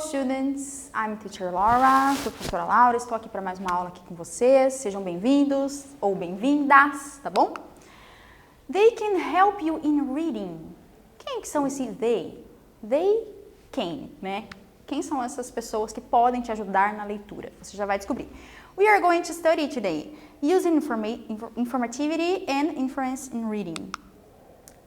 students! I'm Teacher Laura, professora Laura, estou aqui para mais uma aula aqui com vocês. Sejam bem-vindos ou bem-vindas, tá bom? They can help you in reading. Quem que são esses they? They can, né? Quem são essas pessoas que podem te ajudar na leitura? Você já vai descobrir. We are going to study today using informativity and inference in reading.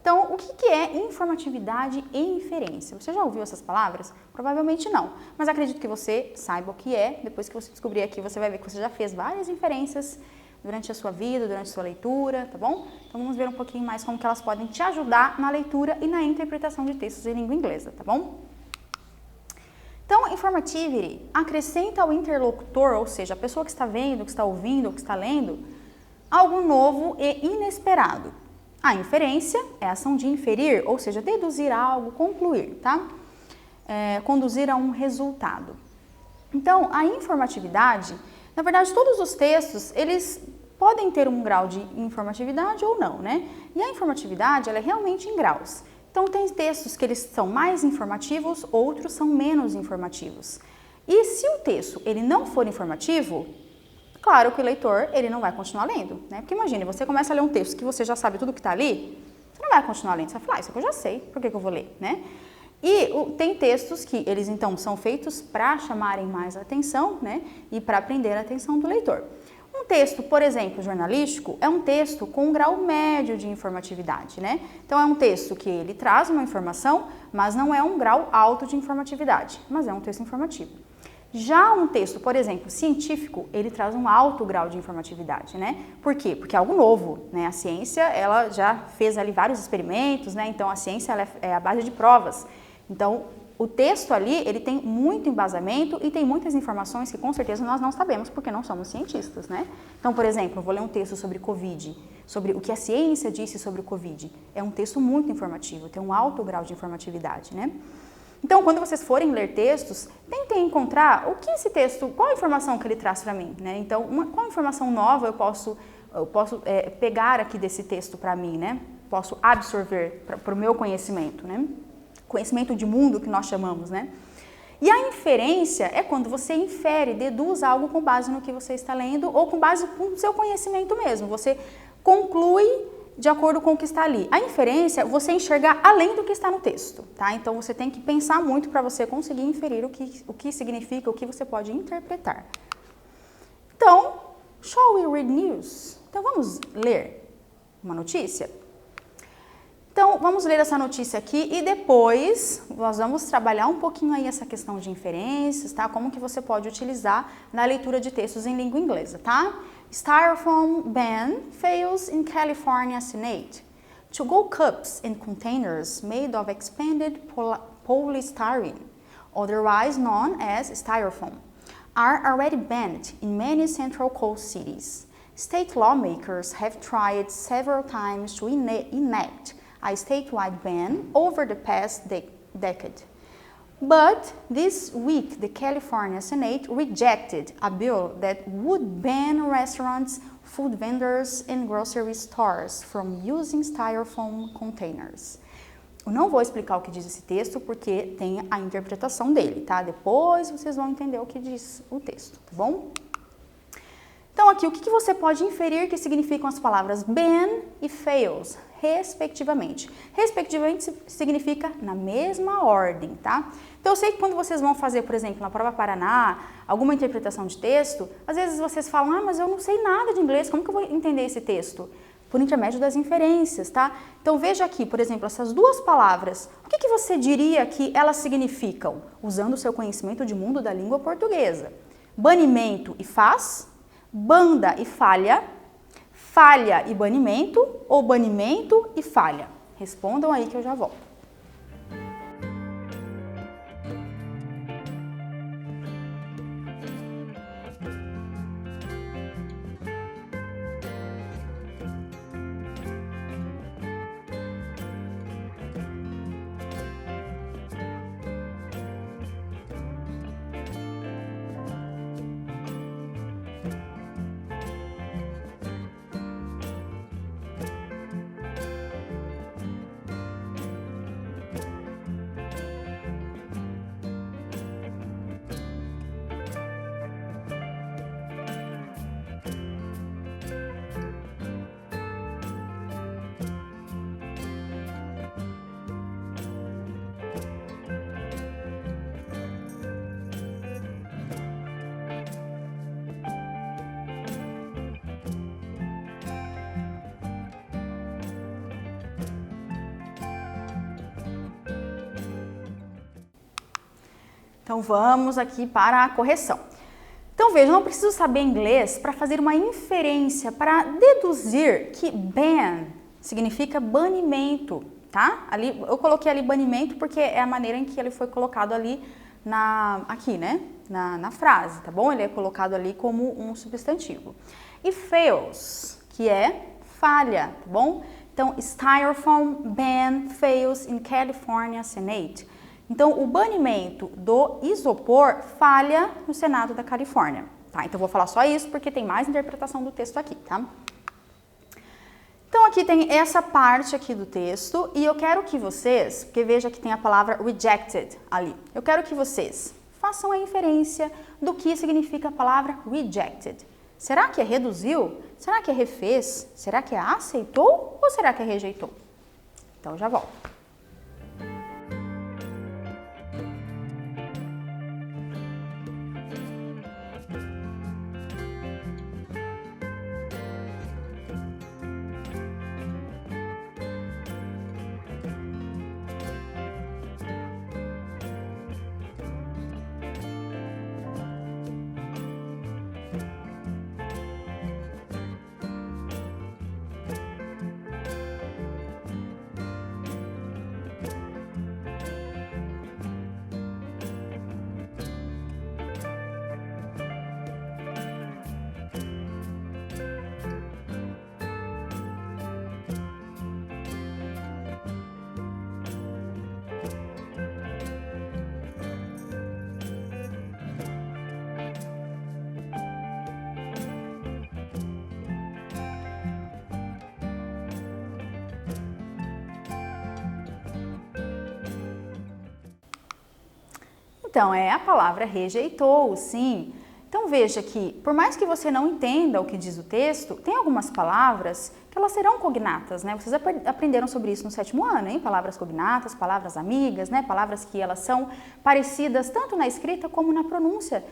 Então, o que é informatividade e inferência? Você já ouviu essas palavras? Provavelmente não, mas acredito que você saiba o que é. Depois que você descobrir aqui, você vai ver que você já fez várias inferências durante a sua vida, durante a sua leitura, tá bom? Então, vamos ver um pouquinho mais como que elas podem te ajudar na leitura e na interpretação de textos em língua inglesa, tá bom? Então, informativity acrescenta ao interlocutor, ou seja, a pessoa que está vendo, que está ouvindo, que está lendo, algo novo e inesperado. A inferência é a ação de inferir, ou seja, deduzir algo, concluir, tá? Conduzir a um resultado. Então, a informatividade, na verdade, todos os textos, eles podem ter um grau de informatividade ou não, né? E a informatividade, ela é realmente em graus. Então, tem textos que eles são mais informativos, outros são menos informativos. E se o texto, ele não for informativo, claro que o leitor, ele não vai continuar lendo, né? Porque imagine, você começa a ler um texto que você já sabe tudo que está ali, você não vai continuar lendo, você vai falar, isso aqui eu já sei, por que eu vou ler, né? E tem textos que eles, então, são feitos para chamarem mais a atenção, né? E para prender a atenção do leitor. Um texto, por exemplo, jornalístico, é um texto com um grau médio de informatividade, né? Então, é um texto que ele traz uma informação, mas não é um grau alto de informatividade, mas é um texto informativo. Já um texto, por exemplo, científico, ele traz um alto grau de informatividade, né? Por quê? Porque é algo novo, né? A ciência, ela já fez ali vários experimentos, né? Então, a ciência ela é a base de provas. Então, o texto ali, ele tem muito embasamento e tem muitas informações que, com certeza, nós não sabemos porque não somos cientistas, né? Então, por exemplo, eu vou ler um texto sobre Covid, sobre o que a ciência disse sobre o Covid. É um texto muito informativo, tem um alto grau de informatividade, né? Então, quando vocês forem ler textos, tentem encontrar o que esse texto, qual a informação que ele traz para mim, né? Então, qual informação nova eu posso pegar aqui desse texto para mim, né? Posso absorver para o meu conhecimento, né? Conhecimento de mundo que nós chamamos, né? E a inferência é quando você infere, deduz algo com base no que você está lendo ou com base no seu conhecimento mesmo. Você conclui de acordo com o que está ali. A inferência, você enxergar além do que está no texto, tá? Então, você tem que pensar muito para você conseguir inferir o que significa, o que você pode interpretar. Então, shall we read news? Então, vamos ler uma notícia? Então, vamos ler essa notícia aqui e depois nós vamos trabalhar um pouquinho aí essa questão de inferências, tá? Como que você pode utilizar na leitura de textos em língua inglesa, tá? Styrofoam ban fails in California Senate. To-go cups and containers made of expanded polystyrene, otherwise known as styrofoam, are already banned in many central coast cities. State lawmakers have tried several times to enact a statewide ban over the past decade. But this week, the California Senate rejected a bill that would ban restaurants, food vendors, and grocery stores from using styrofoam containers. Eu não vou explicar o que diz esse texto, porque tem a interpretação dele, tá? Depois vocês vão entender o que diz o texto, tá bom? Então, aqui, o que você pode inferir que significam as palavras ban e fails, respectivamente. Respectivamente significa na mesma ordem, tá? Então, eu sei que quando vocês vão fazer, por exemplo, na prova Paraná, alguma interpretação de texto, às vezes vocês falam, mas eu não sei nada de inglês, como que eu vou entender esse texto? Por intermédio das inferências, tá? Então, veja aqui, por exemplo, essas duas palavras, o que você diria que elas significam? Usando o seu conhecimento de mundo da língua portuguesa. Banimento e faz, banda e falha, falha e banimento ou banimento e falha? Respondam aí que eu já volto. Então vamos aqui para a correção. Então veja, eu não preciso saber inglês para fazer uma inferência, para deduzir que ban significa banimento, tá? Ali, eu coloquei ali banimento porque é a maneira em que ele foi colocado ali aqui, né? Na frase, tá bom? Ele é colocado ali como um substantivo. E fails, que é falha, tá bom? Então, Styrofoam ban fails in California Senate. Então, o banimento do isopor falha no Senado da Califórnia, tá? Então, vou falar só isso porque tem mais interpretação do texto aqui, tá? Então, aqui tem essa parte aqui do texto e eu quero que vocês, porque veja que tem a palavra rejected ali, eu quero que vocês façam a inferência do que significa a palavra rejected. Será que é reduziu? Será que é refez? Será que é aceitou? Ou será que é rejeitou? Então, já volto. Então, é a palavra rejeitou, sim. Então, veja que, por mais que você não entenda o que diz o texto, tem algumas palavras que elas serão cognatas, né? Vocês aprenderam sobre isso no 7º ano, hein? Palavras cognatas, palavras amigas, né? Palavras que elas são parecidas tanto na escrita como na pronúncia,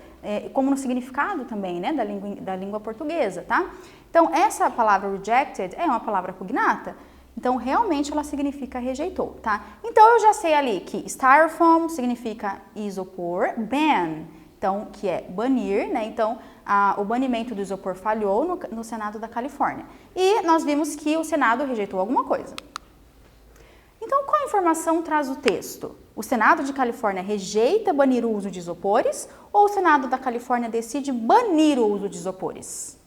como no significado também, né? Da língua portuguesa, tá? Então, essa palavra rejected é uma palavra cognata. Então, realmente, ela significa rejeitou, tá? Então, eu já sei ali que styrofoam significa isopor, ban, então, que é banir, né? Então, o banimento do isopor falhou no Senado da Califórnia. E nós vimos que o Senado rejeitou alguma coisa. Então, qual informação traz o texto? O Senado de Califórnia rejeita banir o uso de isopores ou o Senado da Califórnia decide banir o uso de isopores?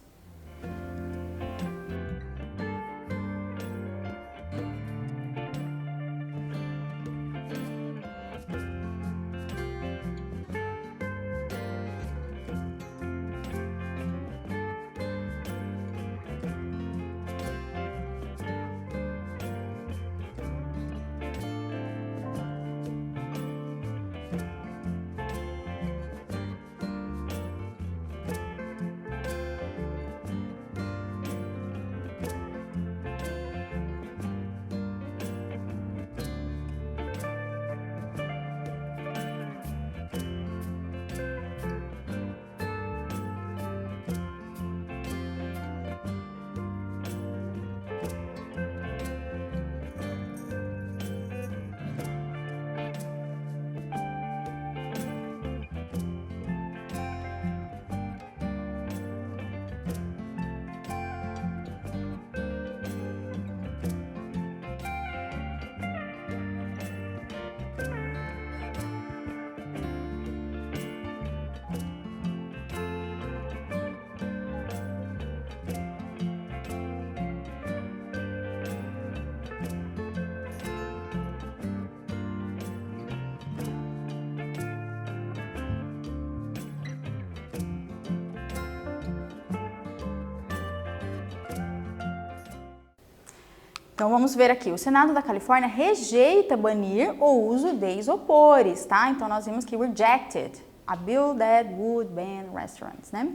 Então, vamos ver aqui. O Senado da Califórnia rejeita banir o uso de isopores, tá? Então, nós vimos que rejected, a bill that would ban restaurants, né?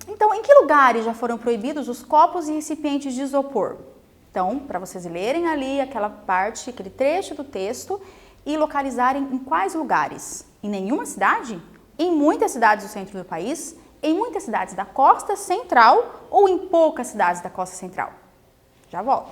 Então, em que lugares já foram proibidos os copos e recipientes de isopor? Então, para vocês lerem ali aquela parte, aquele trecho do texto e localizarem em quais lugares? Em nenhuma cidade? Em muitas cidades do centro do país? Em muitas cidades da costa central ou em poucas cidades da costa central? Já volto.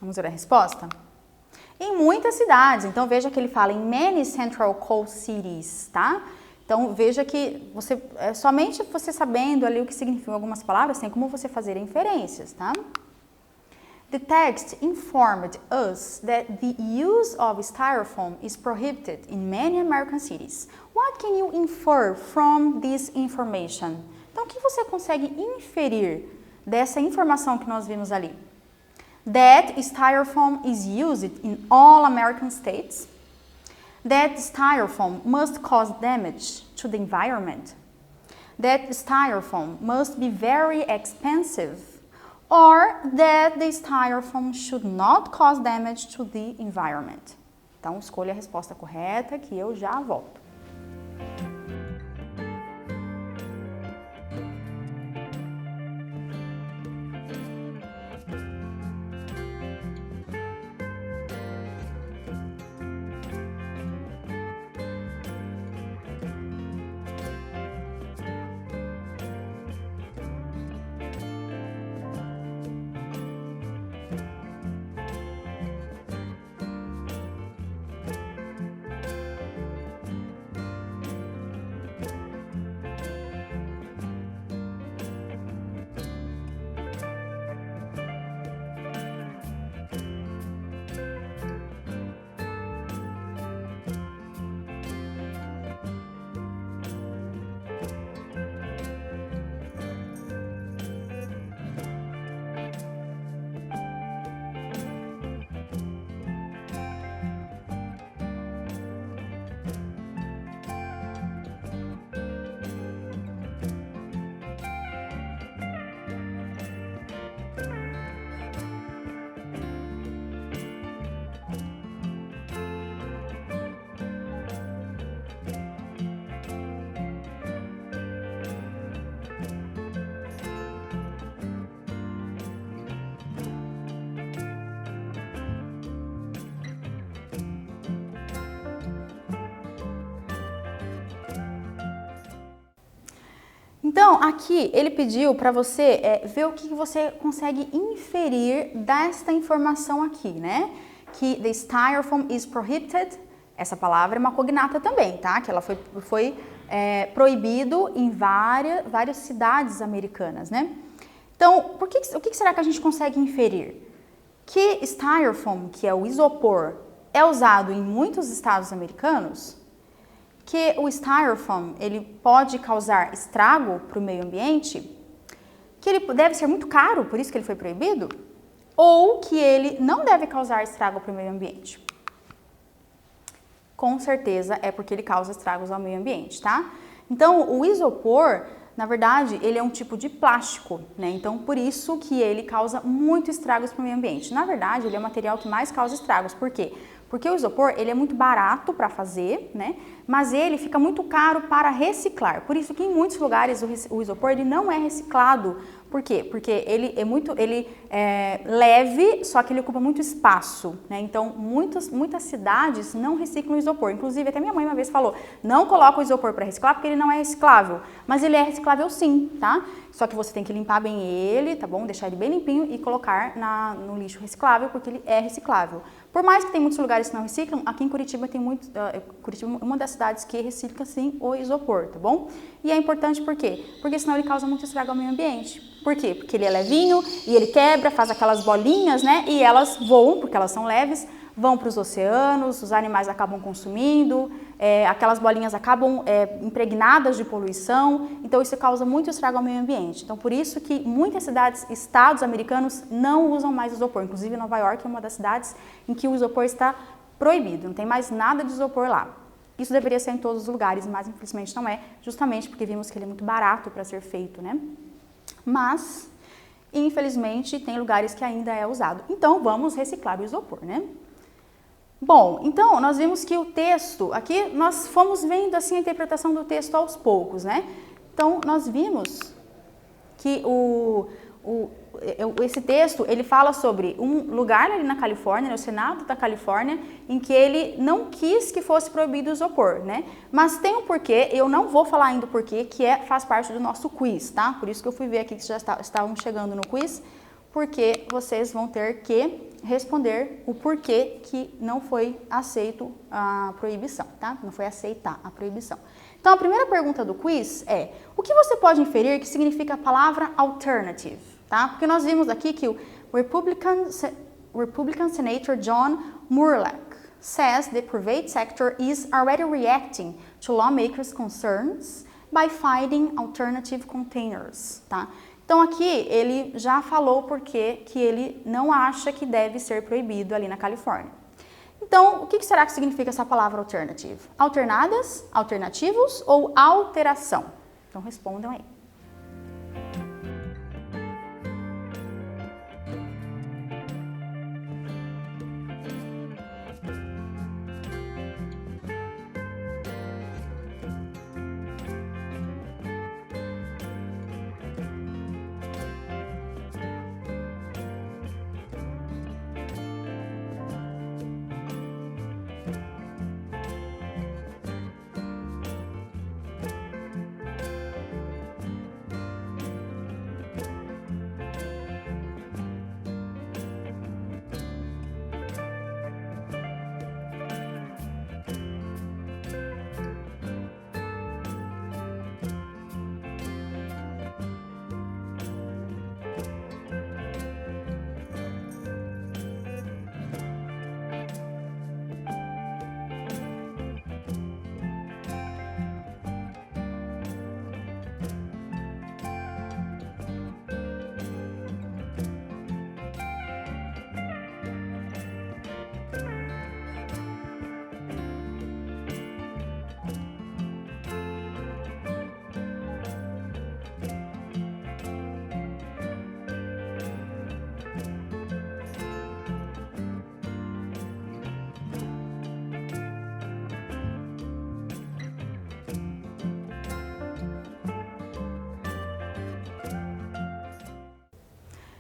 Vamos ver a resposta? Em muitas cidades. Então, veja que ele fala em many central coast cities, tá? Então, veja que somente você sabendo ali o que significam algumas palavras, tem como você fazer inferências, tá? The text informed us that the use of styrofoam is prohibited in many American cities. What can you infer from this information? Então, o que você consegue inferir dessa informação que nós vimos ali? That styrofoam is used in all American states. That styrofoam must cause damage to the environment. That styrofoam must be very expensive. Or that the styrofoam should not cause damage to the environment. Então, escolha a resposta correta que eu já volto. Então, aqui ele pediu para você ver o que você consegue inferir desta informação aqui, né? Que the styrofoam is prohibited, essa palavra é uma cognata também, tá? Que ela foi proibido em várias cidades americanas, né? Então, o que será que a gente consegue inferir? Que styrofoam, que é o isopor, é usado em muitos estados americanos, que o styrofoam ele pode causar estrago para o meio ambiente, que ele deve ser muito caro, por isso que ele foi proibido, ou que ele não deve causar estrago para o meio ambiente. Com certeza é porque ele causa estragos ao meio ambiente, tá? Então, o isopor, na verdade, ele é um tipo de plástico, né? Então, por isso que ele causa muito estragos para o meio ambiente. Na verdade, ele é o material que mais causa estragos. Por quê? Porque o isopor, ele é muito barato para fazer, né? Mas ele fica muito caro para reciclar. Por isso que em muitos lugares o isopor ele não é reciclado. Por quê? Porque ele é leve, só que ele ocupa muito espaço, né? Então, muitas cidades não reciclam o isopor. Inclusive, até minha mãe uma vez falou, não coloca o isopor para reciclar porque ele não é reciclável. Mas ele é reciclável sim, tá? Só que você tem que limpar bem ele, tá bom? Deixar ele bem limpinho e colocar no lixo reciclável, porque ele é reciclável. Por mais que tem muitos lugares que não reciclam, aqui em Curitiba tem Curitiba é uma das cidades que recicla sim o isopor, tá bom? E é importante por quê? Porque senão ele causa muito estrago ao meio ambiente. Por quê? Porque ele é levinho e ele quebra, faz aquelas bolinhas, né? E elas voam, porque elas são leves, vão para os oceanos, os animais acabam consumindo, aquelas bolinhas acabam impregnadas de poluição, então isso causa muito estrago ao meio ambiente. Então, por isso que muitas cidades, estados americanos não usam mais isopor, inclusive Nova York é uma das cidades em que o isopor está proibido, não tem mais nada de isopor lá. Isso deveria ser em todos os lugares, mas infelizmente não é, justamente porque vimos que ele é muito barato para ser feito, né? Mas, infelizmente, tem lugares que ainda é usado. Então, vamos reciclar o isopor, né? Bom, então, nós vimos que o texto, aqui nós fomos vendo assim a interpretação do texto aos poucos, né? Então, nós vimos que esse texto, ele fala sobre um lugar ali na Califórnia, no Senado da Califórnia, em que ele não quis que fosse proibido o isopor, né? Mas tem um porquê, eu não vou falar ainda o porquê, que faz parte do nosso quiz, tá? Por isso que eu fui ver aqui que já estavam chegando no quiz, porque vocês vão ter que responder o porquê que não foi aceito a proibição, tá? Não foi aceitar a proibição. Então, a primeira pergunta do quiz é: o que você pode inferir que significa a palavra alternative, tá? Porque nós vimos aqui que o Republican Senator John Murlock says the private sector is already reacting to lawmakers' concerns by finding alternative containers, tá? Então aqui ele já falou porque que ele não acha que deve ser proibido ali na Califórnia. Então, o que será que significa essa palavra alternative? Alternadas, alternativos ou alteração? Então respondam aí.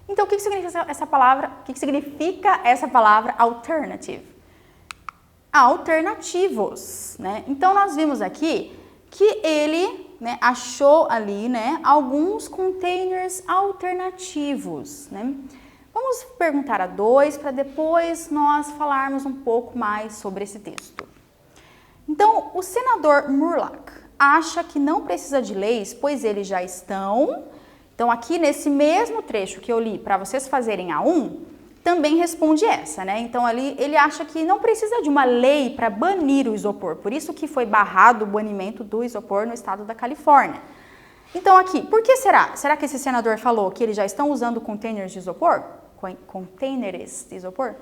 Então, o que significa essa palavra? O que significa essa palavra alternative? Alternativos, né? Então, nós vimos aqui que ele, né, achou ali, né, alguns containers alternativos, né? Vamos perguntar a 2 para depois nós falarmos um pouco mais sobre esse texto. Então, o senador Murlock acha que não precisa de leis, pois eles já estão... Então, aqui nesse mesmo trecho que eu li para vocês fazerem a 1, também responde essa, né? Então, ali ele acha que não precisa de uma lei para banir o isopor, por isso que foi barrado o banimento do isopor no estado da Califórnia. Então, aqui, por que será? Será que esse senador falou que eles já estão usando containers de isopor? Containers de isopor?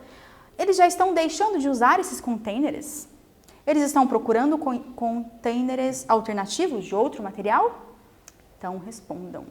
Eles já estão deixando de usar esses containers? Eles estão procurando containers alternativos de outro material? Então, respondam.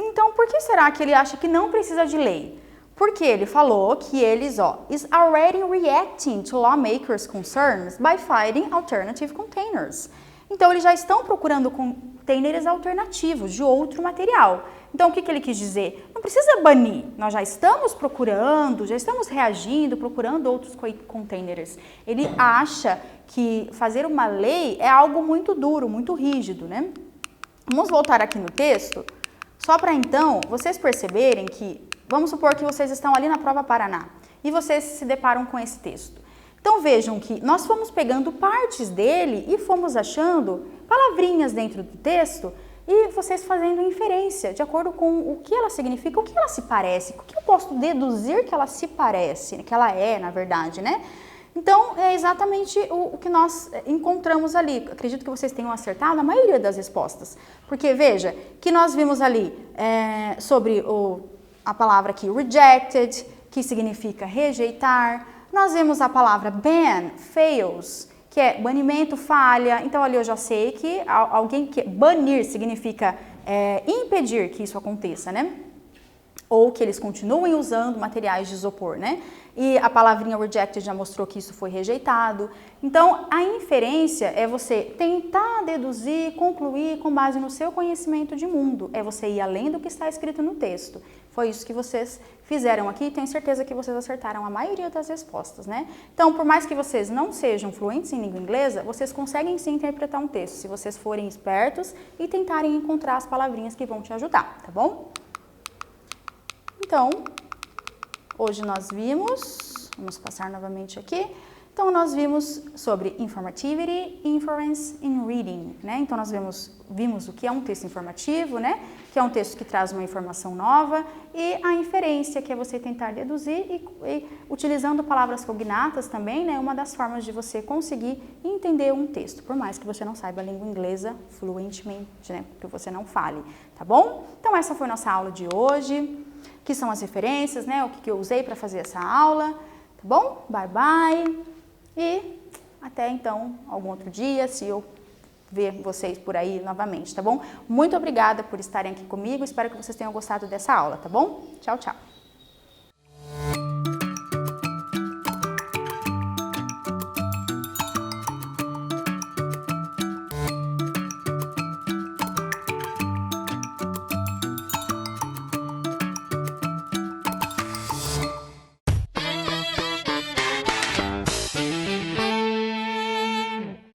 Então, por que será que ele acha que não precisa de lei? Porque ele falou que eles, is already reacting to lawmakers' concerns by finding alternative containers. Então, eles já estão procurando containers alternativos, de outro material. Então, o que ele quis dizer? Não precisa banir, nós já estamos procurando, já estamos reagindo, procurando outros containers. Ele acha que fazer uma lei é algo muito duro, muito rígido, né? Vamos voltar aqui no texto, só para então vocês perceberem que, vamos supor que vocês estão ali na prova Paraná e vocês se deparam com esse texto. Então vejam que nós fomos pegando partes dele e fomos achando palavrinhas dentro do texto e vocês fazendo inferência de acordo com o que ela significa, o que ela se parece, o que eu posso deduzir que ela se parece, que ela é, na verdade, né? Então, é exatamente o que nós encontramos ali. Acredito que vocês tenham acertado a maioria das respostas. Porque, veja, que nós vimos ali sobre a palavra aqui, rejected, que significa rejeitar. Nós vimos a palavra ban, fails, que é banimento, falha. Então, ali eu já sei que alguém que banir significa impedir que isso aconteça, né? Ou que eles continuem usando materiais de isopor, né? E a palavrinha rejected já mostrou que isso foi rejeitado. Então, a inferência é você tentar deduzir, concluir com base no seu conhecimento de mundo. É você ir além do que está escrito no texto. Foi isso que vocês fizeram aqui e tenho certeza que vocês acertaram a maioria das respostas, né? Então, por mais que vocês não sejam fluentes em língua inglesa, vocês conseguem sim interpretar um texto, se vocês forem espertos e tentarem encontrar as palavrinhas que vão te ajudar, tá bom? Então, hoje nós vimos, vamos passar novamente aqui, então nós vimos sobre informativity, inference in reading, né? Então nós vimos o que é um texto informativo, né? Que é um texto que traz uma informação nova, e a inferência, que é você tentar deduzir e utilizando palavras cognatas também, né? Uma das formas de você conseguir entender um texto, por mais que você não saiba a língua inglesa fluentemente, né? Que você não fale, tá bom? Então essa foi nossa aula de hoje. Que são as referências, né? O que eu usei para fazer essa aula, tá bom? Bye, bye. E até então, algum outro dia, se eu ver vocês por aí novamente, tá bom? Muito obrigada por estarem aqui comigo, espero que vocês tenham gostado dessa aula, tá bom? Tchau, tchau.